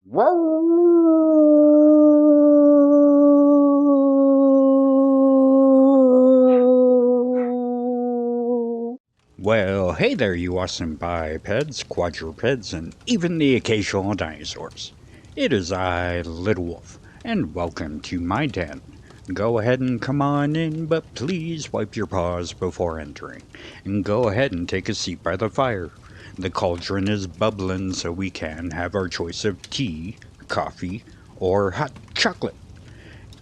Well, hey there, you awesome bipeds, quadrupeds, and even the occasional dinosaurs. It is I, Little Wolf, and welcome to my den. Go ahead and come on in, but please wipe your paws before entering. And go ahead and take a seat by the fire. The cauldron is bubbling so we can have our choice of tea, coffee, or hot chocolate.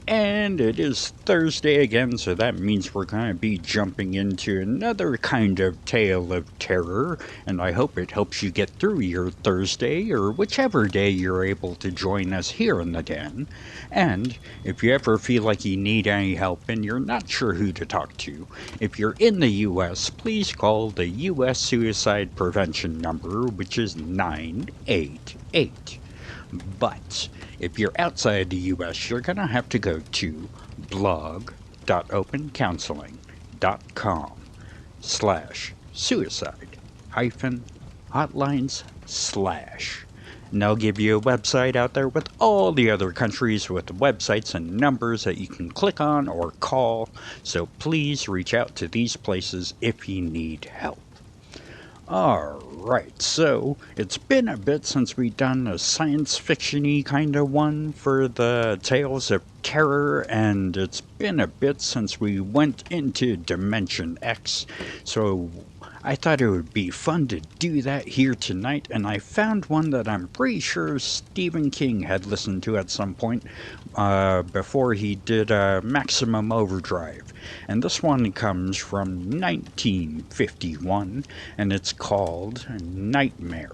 And it is Thursday again, so that means we're going to be jumping into another kind of tale of terror, and I hope it helps you get through your Thursday or whichever day you're able to join us here in the den. And if you ever feel like you need any help and you're not sure who to talk to, if you're in the U.S., please call the U.S. Suicide Prevention number, which is 988. But if you're outside the US, you're going to have to go to blog.opencounseling.com/suicide-hotlines/ and they'll give you a website out there with all the other countries with websites and numbers that you can click on or call. So please reach out to these places if you need help. Alright, so it's been a bit since we've done a science fiction-y kind of one for the Tales of Terror, and it's been a bit since we went into Dimension X, so I thought it would be fun to do that here tonight, and I found one that I'm pretty sure Stephen King had listened to at some point before he did Maximum Overdrive. And this one comes from 1951, and it's called Nightmare.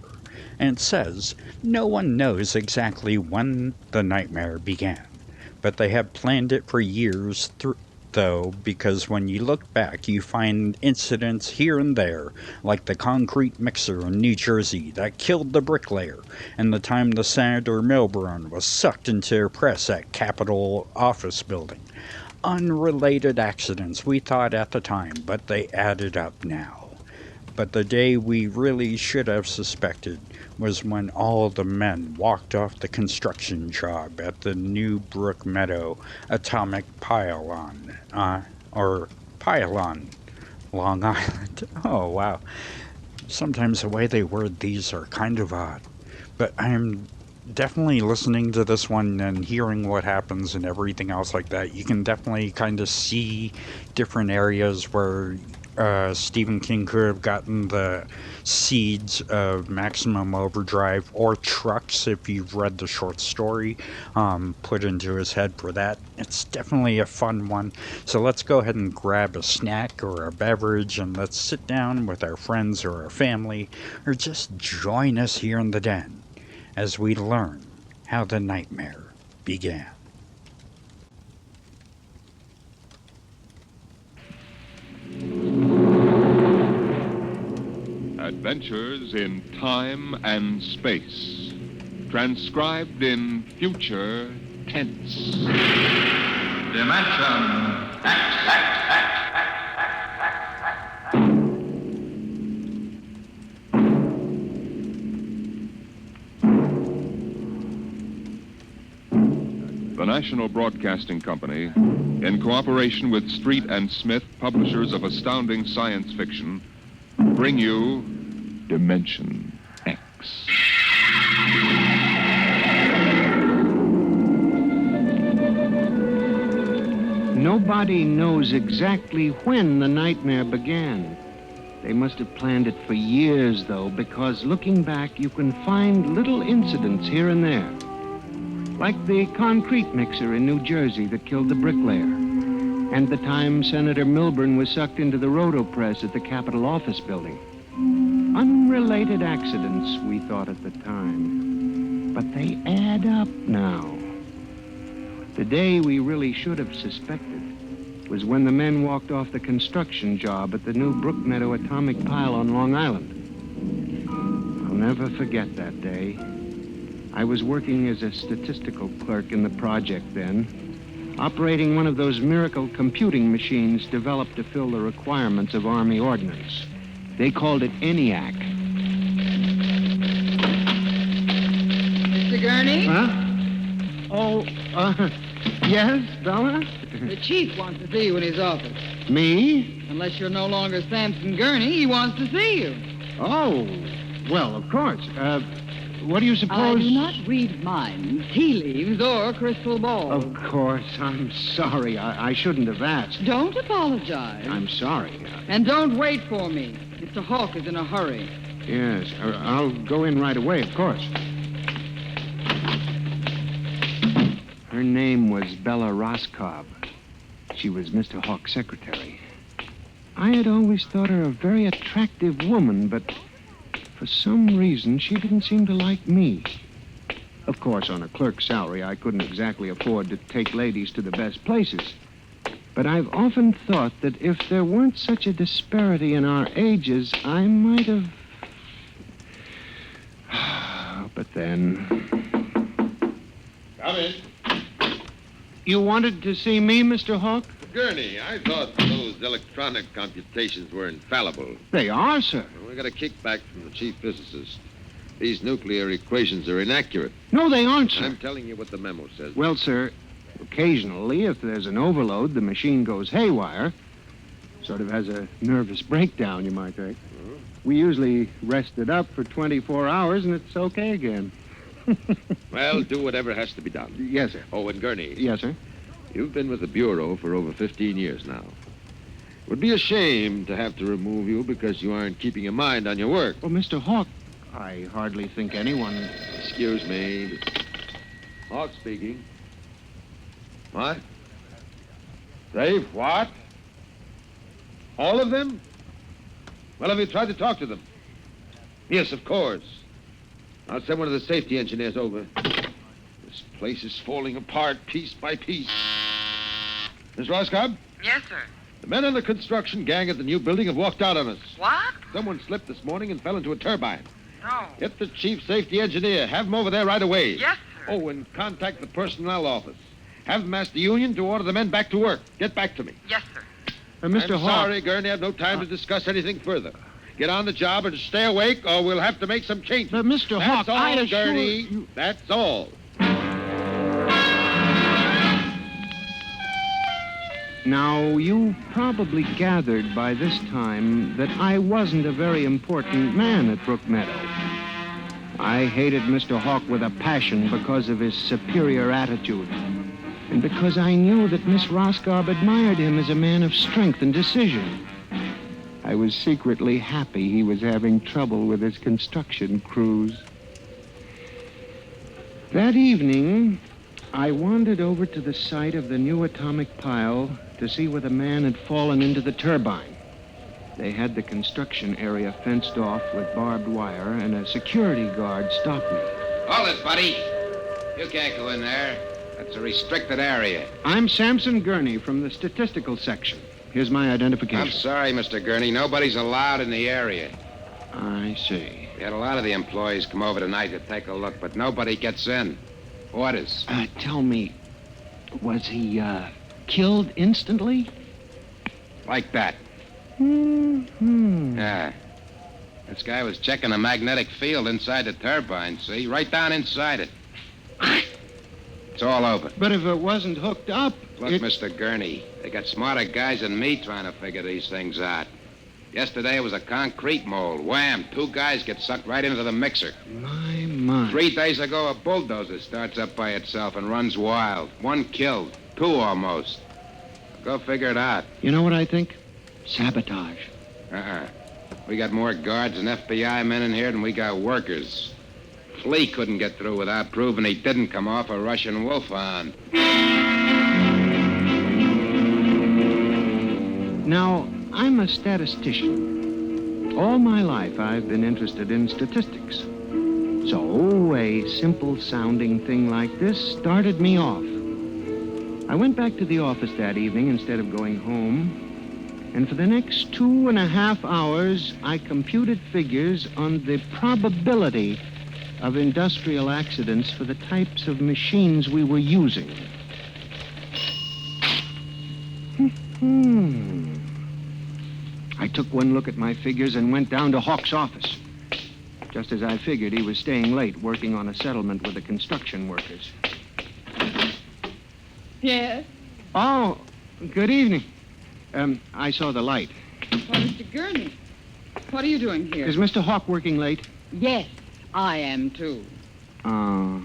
And it says, no one knows exactly when the nightmare began, but they have planned it for years though, because when you look back, you find incidents here and there, like the concrete mixer in New Jersey that killed the bricklayer, and the time the Senator Milburn was sucked into a press at Capitol Office Building. Unrelated accidents, we thought at the time, but they added up now. But the day we really should have suspected was when all the men walked off the construction job at the New Brook Meadow Atomic Pylon, Pylon, Long Island. Oh, wow. Sometimes the way they word these are kind of odd. But I am definitely listening to this one and hearing what happens and everything else like that. You can definitely kind of see different areas where Stephen King could have gotten the seeds of Maximum Overdrive or Trucks, if you've read the short story, put into his head for that. It's definitely a fun one. So let's go ahead and grab a snack or a beverage and let's sit down with our friends or our family, or just join us here in the den as we learn how the nightmare began. Adventures in time and space, transcribed in future tense. Dimension X. The National Broadcasting Company, in cooperation with Street and Smith, publishers of astounding science fiction, bring you Dimension X. Nobody knows exactly when the nightmare began. They must have planned it for years, though, because looking back, you can find little incidents here and there. Like the concrete mixer in New Jersey that killed the bricklayer, and the time Senator Milburn was sucked into the roto-press at the Capitol Office Building. Unrelated accidents, we thought at the time, but they add up now. The day we really should have suspected was when the men walked off the construction job at the New Brook Meadow Atomic Pylon on Long Island. I'll never forget that day. I was working as a statistical clerk in the project then, operating one of those miracle computing machines developed to fill the requirements of Army ordnance. They called it ENIAC. Mr. Mr. Gurney? Huh? Oh, yes, Bella? The chief wants to see you in his office. Me? Unless you're no longer Samson Gurney, he wants to see you. Oh, well, of course. What do you I suppose? do not read minds, tea leaves, or crystal balls. Of course, I'm sorry. I shouldn't have asked. Don't apologize. I'm sorry. And don't wait for me. Mr. Hawk is in a hurry. Yes, I'll go in right away, of course. Her name was Bella Roscoe. She was Mr. Hawk's secretary. I had always thought her a very attractive woman, but for some reason she didn't seem to like me. Of course, on a clerk's salary, I couldn't exactly afford to take ladies to the best places. But I've often thought that if there weren't such a disparity in our ages, I might have... But then... Come in. You wanted to see me, Mr. Hawk? Gurney, I thought those electronic computations were infallible. They are, sir. We got a kickback from the chief physicist. These nuclear equations are inaccurate. No, they aren't, sir. I'm telling you what the memo says. Well, sir, occasionally, if there's an overload, the machine goes haywire. Sort of has a nervous breakdown, you might say. We usually rest it up for 24 hours, and it's okay again. Well, do whatever has to be done. Yes, sir. Oh, and Gurney, Yes, sir. you've been with the Bureau for over 15 years now. It would be a shame to have to remove you because you aren't keeping your mind on your work. Oh, Mr. Hawk, I hardly think anyone... Excuse me. Hawk speaking. What? Dave, what? All of them? Well, have you tried to talk to them? Yes, of course. I'll send one of the safety engineers over. This place is falling apart piece by piece. Miss Roscoe? Yes, sir. The men on the construction gang at the new building have walked out on us. What? Someone slipped this morning and fell into a turbine. No. Get the chief safety engineer. Have him over there right away. Yes, sir. Oh, and contact the personnel office. Have them ask the union to order the men back to work. Get back to me. Yes, sir. Mr. I'm Hawk... sorry, Gurney. I have no time to discuss anything further. Get on the job and stay awake, or we'll have to make some changes. But, Mr. Hawk, That's all, I assure Gurney. you... That's all. Now, you probably gathered by this time that I wasn't a very important man at Brook Meadow. I hated Mr. Hawk with a passion because of his superior attitude, and because I knew that Miss Roscoe admired him as a man of strength and decision. I was secretly happy he was having trouble with his construction crews. That evening, I wandered over to the site of the new atomic pile to see where the man had fallen into the turbine. They had the construction area fenced off with barbed wire, and a security guard stopped me. Hold it, buddy. You can't go in there. That's a restricted area. I'm Samson Gurney from the statistical section. Here's my identification. I'm sorry, Mr. Gurney. Nobody's allowed in the area. I see. We had a lot of the employees come over tonight to take a look, but nobody gets in. Orders. Tell me, was he, killed instantly? Like that. Hmm. Yeah. This guy was checking the magnetic field inside the turbine, see? Right down inside it. It's all over. But if it wasn't hooked up... Look, Mr. Gurney, they got smarter guys than me trying to figure these things out. Yesterday it was a concrete mold. Wham! 2 guys get sucked right into the mixer. My. 3 days ago, a bulldozer starts up by itself and runs wild. 1 killed. 2 almost. Go figure it out. You know what I think? Sabotage. We got more guards and FBI men in here than we got workers. Flea couldn't get through without proving he didn't come off a Russian wolfhound. Now, I'm a statistician. All my life, I've been interested in statistics. So, a simple-sounding thing like this started me off. I went back to the office that evening instead of going home, and for the next 2.5 hours, I computed figures on the probability of industrial accidents for the types of machines we were using. I took one look at my figures and went down to Hawk's office. Just as I figured, he was staying late working on a settlement with the construction workers. Yes? Oh, good evening. I saw the light. Well, Mr. Gurney, what are you doing here? Is Mr. Hawk working late? Yes, I am, too. Oh.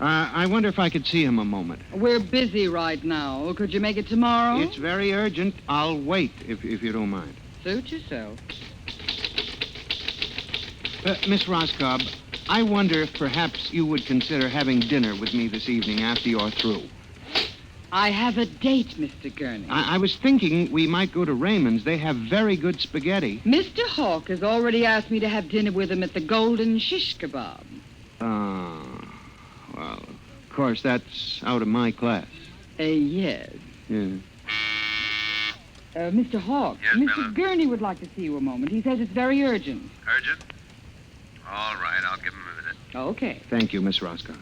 I wonder if I could see him a moment. We're busy right now. Could you make it tomorrow? It's very urgent. I'll wait, if you don't mind. Suit yourself. Miss Roscoe, I wonder if perhaps you would consider having dinner with me this evening after you're through. I have a date, Mr. Gurney. I was thinking we might go to Raymond's. They have very good spaghetti. Mr. Hawk has already asked me to have dinner with him at the Golden Shish Kebab. Well, of course, that's out of my class. Yes. Yeah. Mr. Hawk, Yes, Mr. Bella? Gurney would like to see you a moment. He says it's very urgent. Urgent? All right, I'll give him a minute. Okay. Thank you, Miss Roscoe.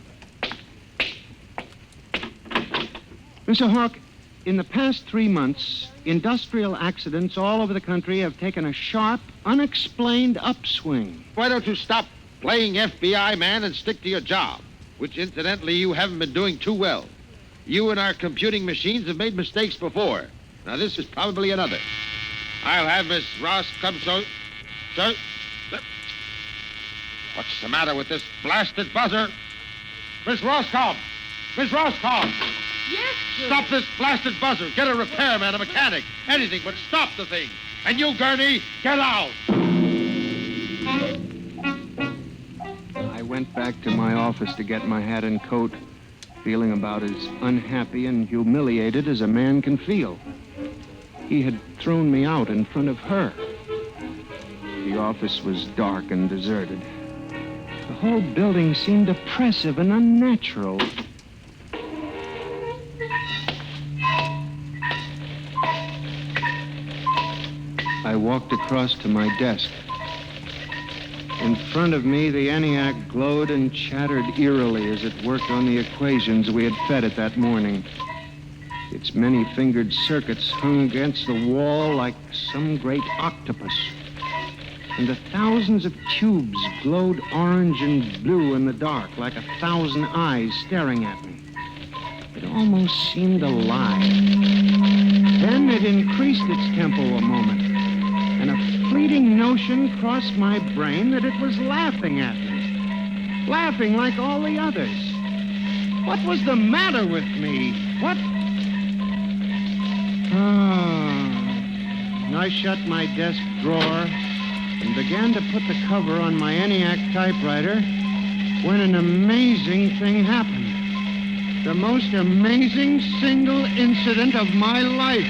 Mr. Hawk, in the past 3 months, industrial accidents all over the country have taken a sharp, unexplained upswing. Why don't you stop playing FBI man and stick to your job, which incidentally you haven't been doing too well. You and our computing machines have made mistakes before. Now this is probably another. I'll have Miss Ross come so... What's the matter with this blasted buzzer? Miss Roscoe! Miss Roscoe! Yes, sir. Stop this blasted buzzer. Get a repairman, a mechanic, anything, but stop the thing. And you, Gurney, get out. I went back to my office to get my hat and coat, feeling about as unhappy and humiliated as a man can feel. He had thrown me out in front of her. The office was dark and deserted. The whole building seemed oppressive and unnatural. I walked across to my desk. In front of me, the ENIAC glowed and chattered eerily as it worked on the equations we had fed it that morning. Its many-fingered circuits hung against the wall like some great octopus. And the thousands of tubes glowed orange and blue in the dark like 1,000 eyes staring at me. It almost seemed alive. Then it increased its tempo a moment, and a fleeting notion crossed my brain that it was laughing at me. Laughing like all the others. What was the matter with me? What? I shut my desk drawer and began to put the cover on my ENIAC typewriter when an amazing thing happened. The most amazing single incident of my life.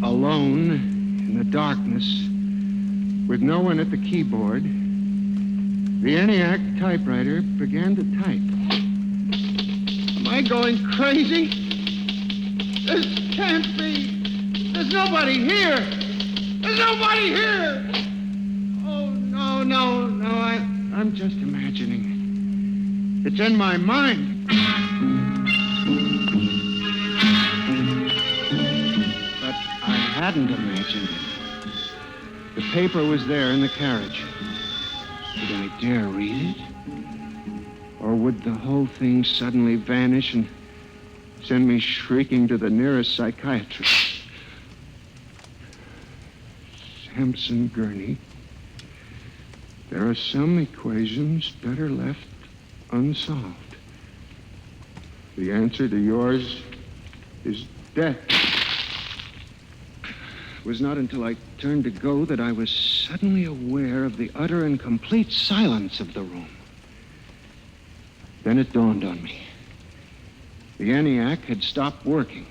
Alone, in the darkness, with no one at the keyboard, the ENIAC typewriter began to type. Am I going crazy? This can't be. There's nobody here. There's nobody here. Oh, no. I'm just imagining. It's in my mind. But I hadn't imagined it. The paper was there in the carriage. Did I dare read it? Or would the whole thing suddenly vanish and send me shrieking to the nearest psychiatrist? Sampson Gurney, there are some equations better left unsolved. The answer to yours is death. It was not until I turned to go that I was suddenly aware of the utter and complete silence of the room. Then it dawned on me. The ENIAC had stopped working.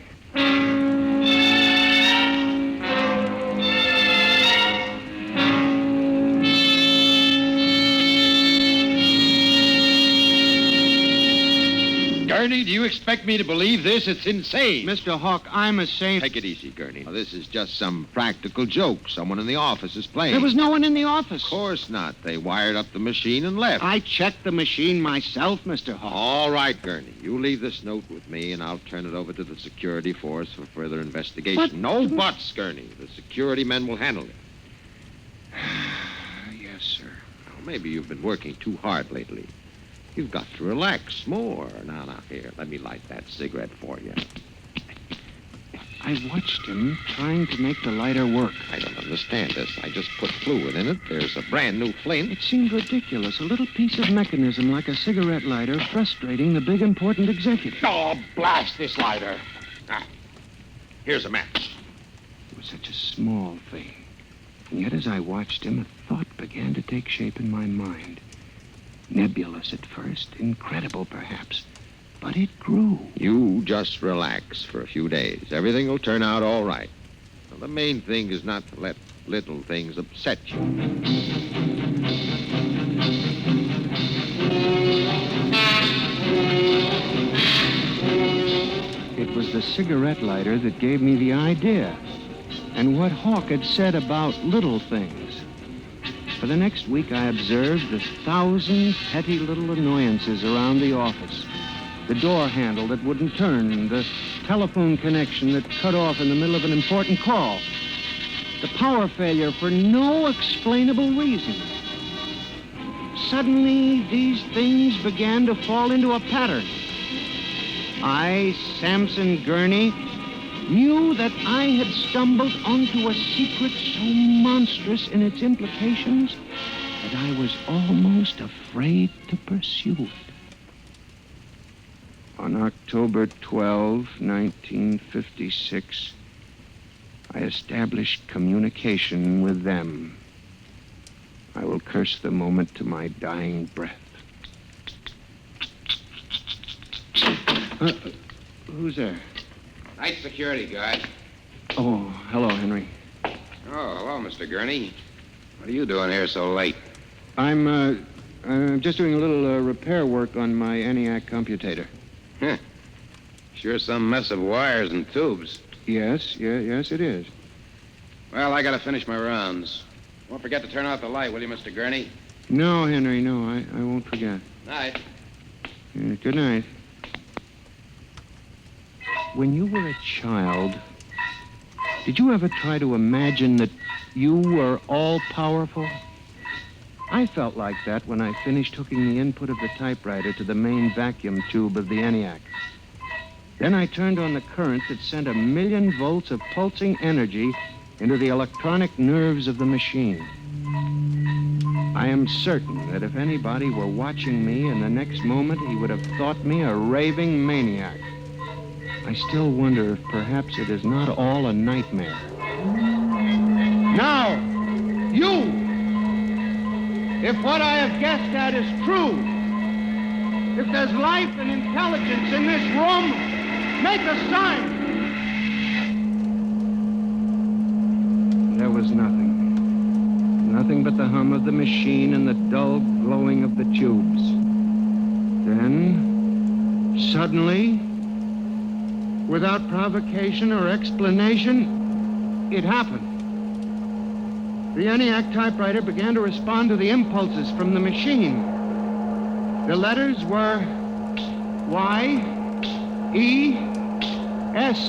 Gurney, do you expect me to believe this? It's insane. Mr. Hawk, I'm a saint. Take it easy, Gurney. Now, this is just some practical joke someone in the office is playing. There was no one in the office. Of course not. They wired up the machine and left. I checked the machine myself, Mr. Hawk. All right, Gurney. You leave this note with me, and I'll turn it over to the security force for further investigation. But- No buts, Gurney. The security men will handle it. Maybe you've been working too hard lately. You've got to relax more. Now, here, let me light that cigarette for you. I watched him trying to make the lighter work. I don't understand this. I just put fluid in it. There's a brand new flint. It seemed ridiculous. A little piece of mechanism like a cigarette lighter frustrating the big, important executive. Oh, blast this lighter. Ah, here's a match. It was such a small thing. And yet, as I watched him, a thought began to take shape in my mind. Nebulous at first, incredible perhaps, but it grew. You just relax for a few days. Everything will turn out all right. Now, the main thing is not to let little things upset you. It was the cigarette lighter that gave me the idea, and what Hawk had said about little things. For the next week, I observed the 1,000 petty little annoyances around the office. The door handle that wouldn't turn, the telephone connection that cut off in the middle of an important call, the power failure for no explainable reason. Suddenly, these things began to fall into a pattern. I, Samson Gurney, knew that I had stumbled onto a secret so monstrous in its implications that I was almost afraid to pursue it. On October 12, 1956, I established communication with them. I will curse the moment to my dying breath. Who's there? Night security guard. Oh, hello, Henry. Oh, hello, Mr. Gurney. What are you doing here so late? I'm just doing a little repair work on my ENIAC computator. Huh. Sure some mess of wires and tubes. Yes, it is. Well, I gotta finish my rounds. Won't forget to turn out the light, will you, Mr. Gurney? No, Henry, no, I won't forget. Night. Good night. When you were a child, did you ever try to imagine that you were all-powerful? I felt like that when I finished hooking the input of the typewriter to the main vacuum tube of the ENIAC. Then I turned on the current that sent 1,000,000 volts of pulsing energy into the electronic nerves of the machine. I am certain that if anybody were watching me in the next moment, he would have thought me a raving maniac. I still wonder if perhaps it is not all a nightmare. Now, you! If what I have guessed at is true, if there's life and intelligence in this room, make a sign! There was nothing. Nothing but the hum of the machine and the dull glowing of the tubes. Then, suddenly, without provocation or explanation, it happened. The ENIAC typewriter began to respond to the impulses from the machine. The letters were Y, E, S.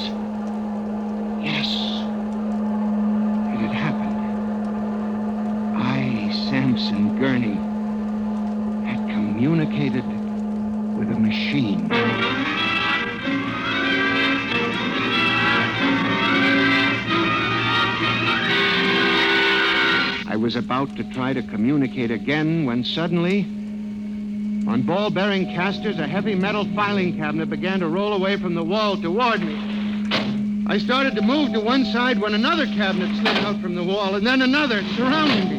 Yes, it had happened. I, Samson Gurney, had communicated with a machine. I was about to try to communicate again when suddenly, on ball-bearing casters, a heavy metal filing cabinet began to roll away from the wall toward me. I started to move to one side when another cabinet slid out from the wall, and then another surrounding me.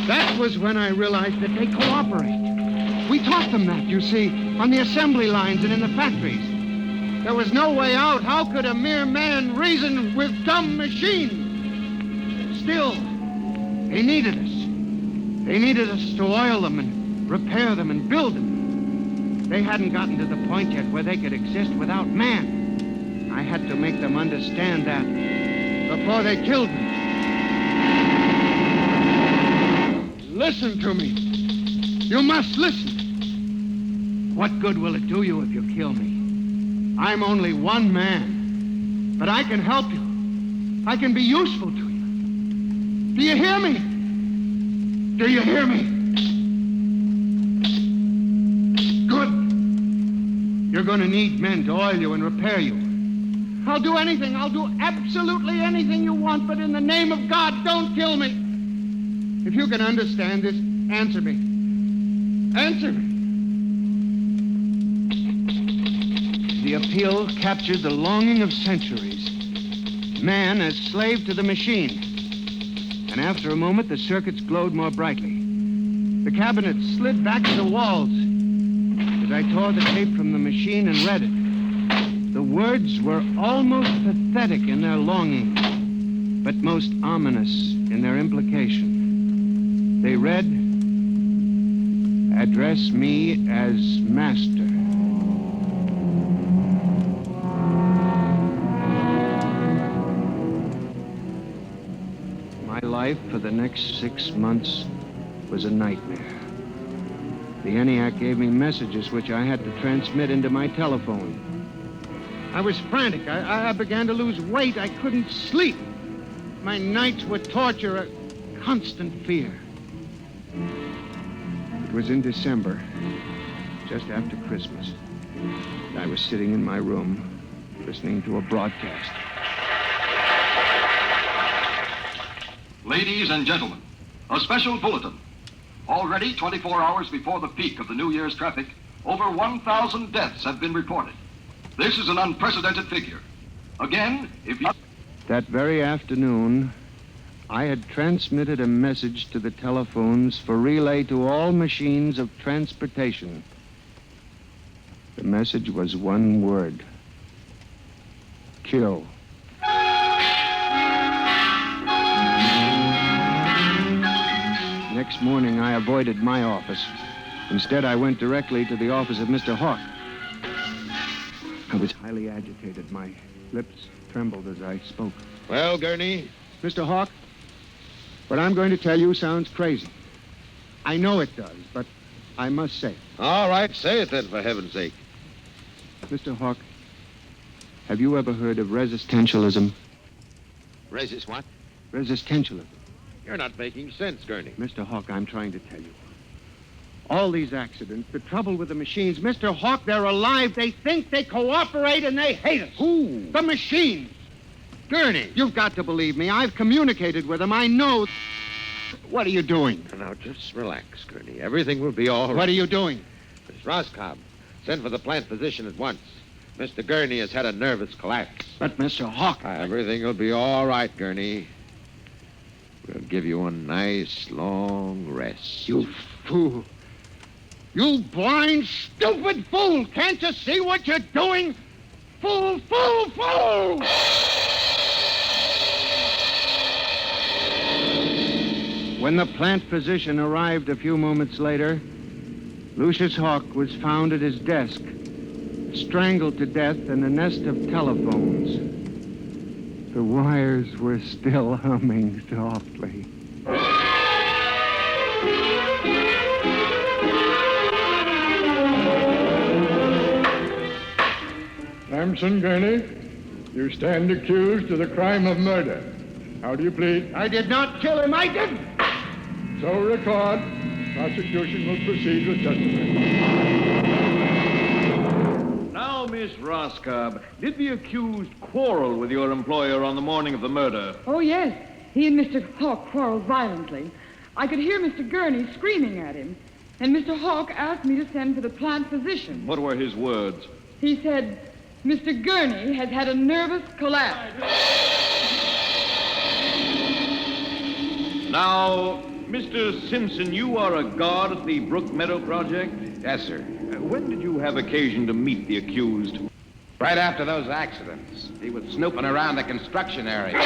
That was when I realized that they cooperate. We taught them that, you see, on the assembly lines and in the factories. There was no way out. How could a mere man reason with dumb machines? Still, they needed us. They needed us to oil them and repair them and build them. They hadn't gotten to the point yet where they could exist without man. I had to make them understand that before they killed me. Listen to me. You must listen. What good will it do you if you kill me? I'm only one man, but I can help you. I can be useful to you. Do you hear me? Do you hear me? You're going to need men to oil you and repair you. I'll do anything. I'll do absolutely anything you want, but in the name of God, don't kill me. If you can understand this, answer me. Answer me. The appeal captured the longing of centuries. Man as slave to the machine. And after a moment, the circuits glowed more brightly. The cabinet slid back to the walls. As I tore the tape from the machine and read it, the words were almost pathetic in their longing, but most ominous in their implication. They read, "Address me as master." My life for the next 6 months was a nightmare. The ENIAC gave me messages which I had to transmit into my telephone. I was frantic. I began to lose weight. I couldn't sleep. My nights were torture, a constant fear. It was in December, just after Christmas. I was sitting in my room, listening to a broadcast. Ladies and gentlemen, a special bulletin. Already 24 hours before the peak of the New Year's traffic, over 1,000 deaths have been reported. This is an unprecedented figure. Again, if you... That very afternoon, I had transmitted a message to the telephones for relay to all machines of transportation. The message was one word: kill. Next morning, I avoided my office. Instead, I went directly to the office of Mr. Hawk. I was highly agitated. My lips trembled as I spoke. Well, Gurney? Mr. Hawk, what I'm going to tell you sounds crazy. I know it does, but I must say it. All right, say it then, for heaven's sake. Mr. Hawk, have you ever heard of resistentialism? Resist what? Resistentialism. You're not making sense, Gurney. Mr. Hawk, I'm trying to tell you. All these accidents, the trouble with the machines, Mr. Hawk, they're alive. They think, they cooperate, and they hate us. Who? The machines. Gurney. You've got to believe me. I've communicated with them. I know. What are you doing? Now, just relax, Gurney. Everything will be all right. What are you doing? Miss Roscoe, send for the plant physician at once. Mr. Gurney has had a nervous collapse. But, Mr. Hawk... Everything will be all right, Gurney. We'll give you a nice, long rest. You fool. You blind, stupid fool. Can't you see what you're doing? Fool, fool, fool! When the plant physician arrived a few moments later, Lucius Hawk was found at his desk, strangled to death in a nest of telephones. The wires were still humming softly. Samson Gurney, you stand accused of the crime of murder. How do you plead? I did not kill him. I didn't. So record. Prosecution will proceed with testimony. Now, Miss Roscoe, did the accused quarrel with your employer on the morning of the murder? Oh, yes. He and Mr. Hawk quarreled violently. I could hear Mr. Gurney screaming at him. And Mr. Hawk asked me to send for the plant physician. What were his words? He said, Mr. Gurney has had a nervous collapse. Now, Mr. Simpson, you are a guard at the Brook Meadow Project? Yes, sir. When did you have occasion to meet the accused? Right after those accidents. He was snooping around the construction area.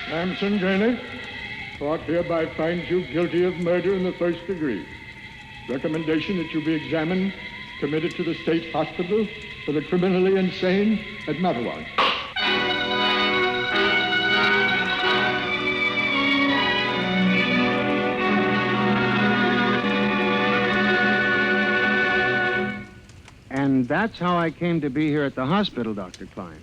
Samson Gurney, court hereby finds you guilty of murder in the first degree. Recommendation that you be examined, committed to the state hospital for the criminally insane at Matawan. And that's how I came to be here at the hospital, Dr. Klein.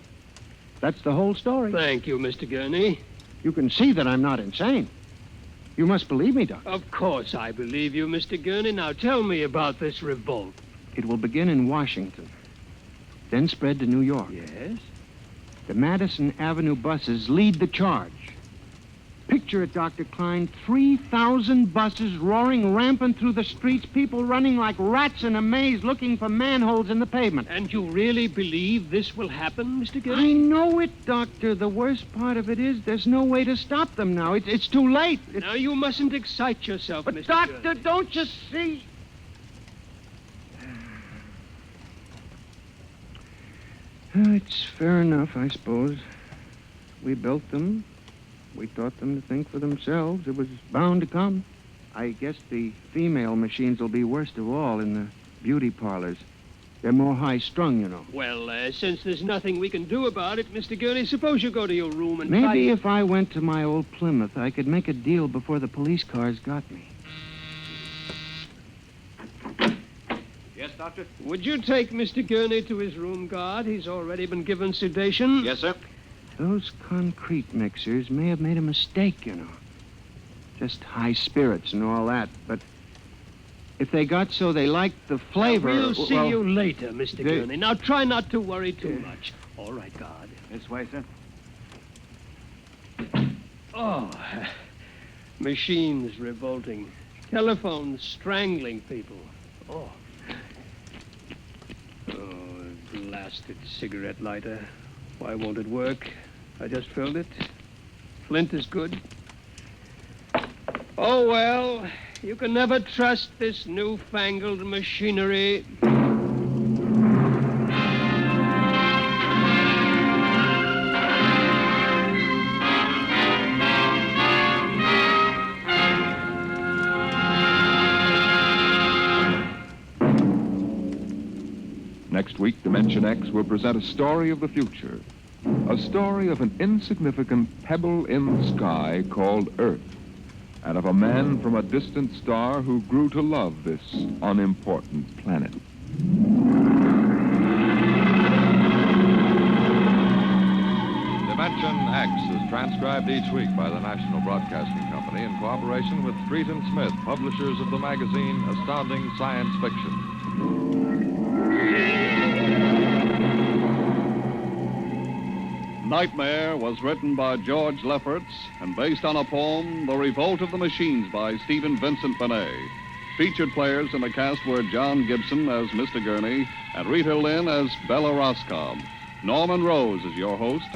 That's the whole story. Thank you, Mr. Gurney. You can see that I'm not insane. You must believe me, Doctor. Of course I believe you, Mr. Gurney. Now tell me about this revolt. It will begin in Washington, then spread to New York. Yes? The Madison Avenue buses lead the charge. Picture it, Dr. Klein, 3,000 buses roaring rampant through the streets, people running like rats in a maze looking for manholes in the pavement. And you really believe this will happen, Mr. I Gurney? know it, Doctor. The worst part of it is there's no way to stop them now. It's too late. Now, you mustn't excite yourself, But, Mr. Doctor, Gurney. don't you see? It's fair enough, I suppose. We built them. We taught them to think for themselves. It was bound to come. I guess the female machines will be worst of all in the beauty parlors. They're more high-strung, you know. Well, since there's nothing we can do about it, Mr. Gurney, suppose you go to your room and Maybe if I went to my old Plymouth, I could make a deal before the police cars got me. Yes, Doctor? Would you take Mr. Gurney to his room, guard? He's already been given sedation. Yes, sir. Those concrete mixers may have made a mistake, you know. Just high spirits and all that, but if they got so they liked the flavor... We'll see well, you later, Mr. they- Gurney. Now, try not to worry too much. All right, guard. This way, sir. Oh, machines revolting. Telephones strangling people. Oh. Oh, blasted cigarette lighter. Why won't it work? I just filled it. Flint is good. Oh, well, you can never trust this newfangled machinery. Next week, Dimension X will present a story of the future. A story of an insignificant pebble in the sky called Earth, and of a man from a distant star who grew to love this unimportant planet. Dimension X is transcribed each week by the National Broadcasting Company in cooperation with Street and Smith, publishers of the magazine Astounding Science Fiction. Nightmare was written by George Lefferts and based on a poem, The Revolt of the Machines by Stephen Vincent Benet. Featured players in the cast were John Gibson as Mr. Gurney and Rita Lynn as Bella Roscoe. Norman Rose is your host.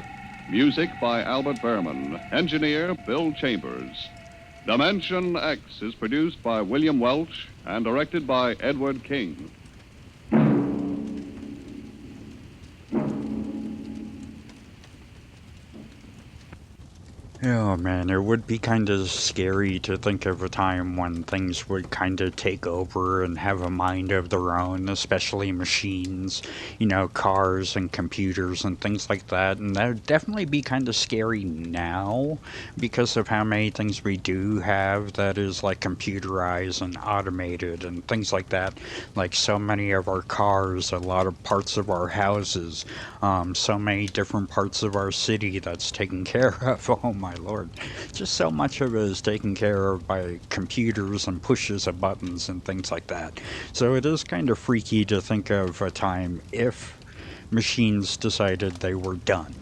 Music by Albert Berman. Engineer Bill Chambers. Dimension X is produced by William Welch and directed by Edward King. Oh man, it would be kind of scary to think of a time when things would kind of take over and have a mind of their own, especially machines, you know, cars and computers and things like that. And that would definitely be kind of scary now because of how many things we do have that is like computerized and automated and things like that. Like so many of our cars, a lot of parts of our houses, so many different parts of our city that's taken care of. Oh my Lord, just so much of it is taken care of by computers and pushes of buttons and things like that. So it is kind of freaky to think of a time if machines decided they were done.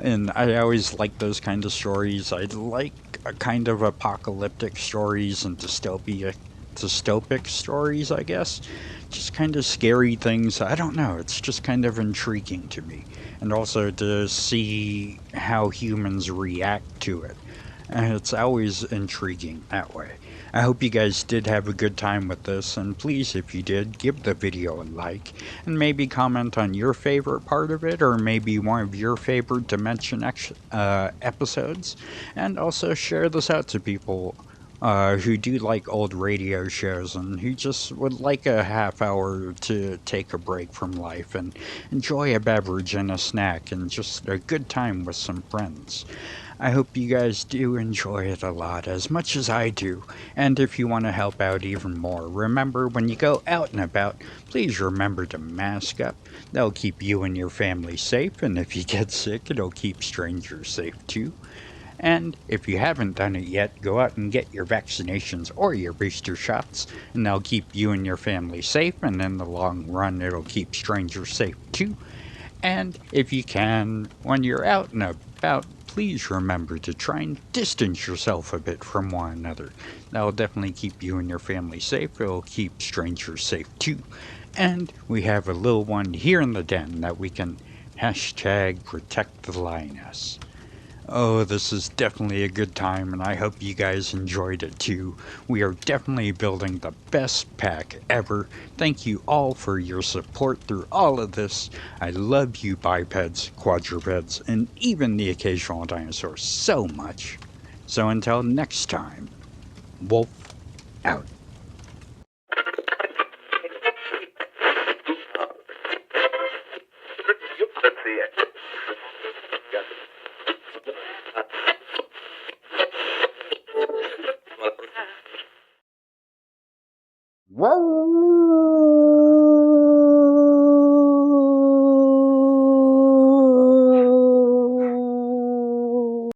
And I always like those kind of stories. I like a kind of apocalyptic stories and dystopic stories, I guess. Just kind of scary things. I don't know, it's just kind of intriguing to me. And also to see how humans react to it. And it's always intriguing that way. I hope you guys did have a good time with this, and please, if you did, give the video a like, and maybe comment on your favorite part of it, or maybe one of your favorite Dimension X episodes, and also share this out to people who do like old radio shows and who just would like a half hour to take a break from life and enjoy a beverage and a snack and just a good time with some friends. I hope you guys do enjoy it a lot, as much as I do. And if you want to help out even more, remember when you go out and about, please remember to mask up. That'll keep you and your family safe, and if you get sick, it'll keep strangers safe too. And if you haven't done it yet, go out and get your vaccinations or your booster shots, and they'll keep you and your family safe, and in the long run, it'll keep strangers safe too. And if you can, when you're out and about, please remember to try and distance yourself a bit from one another. That'll definitely keep you and your family safe. It'll keep strangers safe too. And we have a little one here in the den that we can hashtag protect the lioness. Oh, this is definitely a good time, and I hope you guys enjoyed it too. We are definitely building the best pack ever. Thank you all for your support through all of this. I love you bipeds, quadrupeds, and even the occasional dinosaur so much. So until next time, Wolf out. Let's see it.